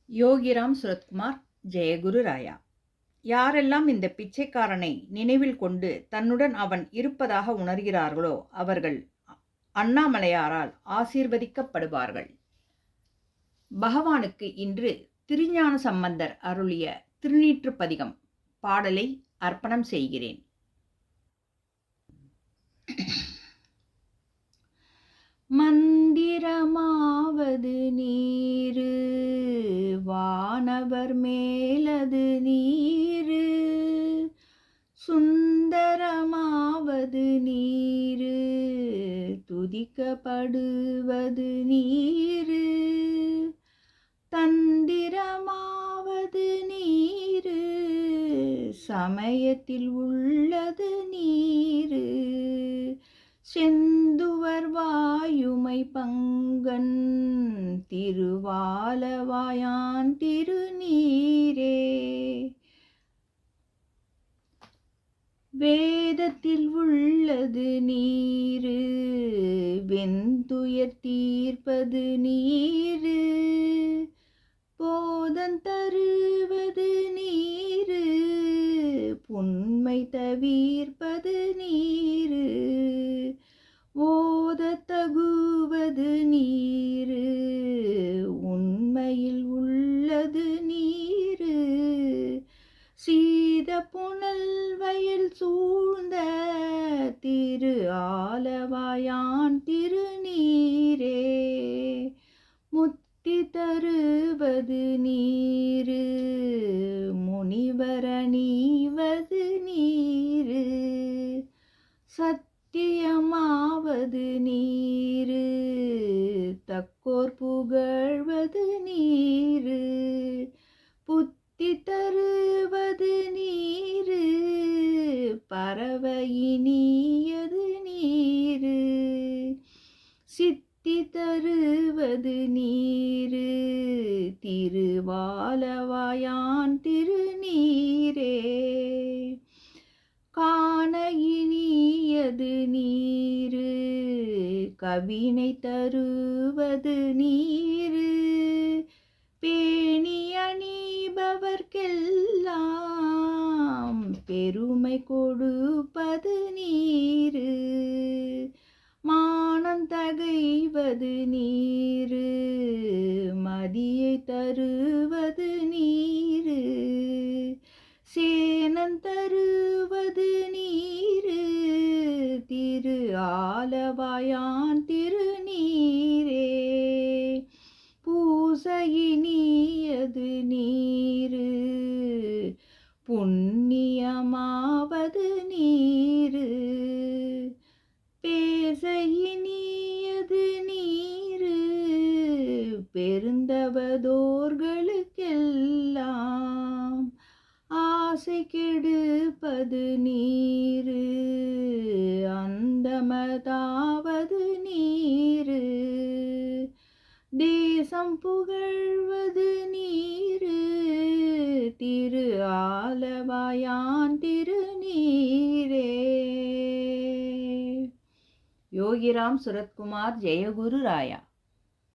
யோகிராம் சுரத்குமார், ஜெயகுரு ராயா. யாரெல்லாம் இந்த பிச்சைக்காரனை நினைவில் கொண்டு தன்னுடன் அவன் இருப்பதாக உணர்கிறார்களோ அவர்கள் அண்ணாமலையாரால் ஆசீர்வதிக்கப்படுவார்கள். பகவானுக்கு இன்று திருஞான சம்பந்தர் அருளிய திருநீற்றுப்பதிகம் பாடலை அர்ப்பணம் செய்கிறேன். மந்திரமாவது நீரு, வானவர் மேலது நீரு, சுந்தரமாவது நீரு, துதிக்கப்படுவது நீரு, தந்திரமாவது நீரு, சமயத்தில் உள்ளது நீரு, செந்துவர் வாயுமை பங்கன் திருவாலவாயான் திருநீரே, வேதத்தில் உள்ளது நீரு, வெந்துயர் தீர்ப்பது நீரு, போதம் தருவது நீரு, புன்மை தவிர்ப்பது நீரு, ஓதத்தகுவது நீரு, உண்மையில் உள்ளது நீரு, சீத புனல் வயல் சூழ்ந்த திரு ஆலவாயான் திருநீரே, முத்தி தருவது நீரு, முனிவரணிவது நீரு, சத்தியமாவது நீரு, தக்கோர் புகழ்வது நீரு, புத்தி தருவது நீரு, பறவையினியது நீரு, சித்தி தருவது நீரு, திருவாலவாயான் திருநீரே, காண இனியது நீரு, கவினை தருவது நீரு, பேணி அணிபவர்க்கெல்லாம் பெருமை கொடுப்பது நீரு, மானந்தகைவது நீரு, மதியை தருவது நீரு, சேனன் தருவது நீரு, திரு ஆலவாயான் திருநீரே, பூசையினியது நீரு, புண்ணியமாவது நீரு, பேசையினியது நீரு, பெருந்தவதோர்களுக்கெல்லாம் ஆசை கெடுப்பது நீரு, அந்தமதாவது நீரு, தேசம் புகழ்வது நீரு, திரு ஆலவாயான் திருநீரே. யோகிராம் சுரத்குமார், ஜெயகுரு ராயா.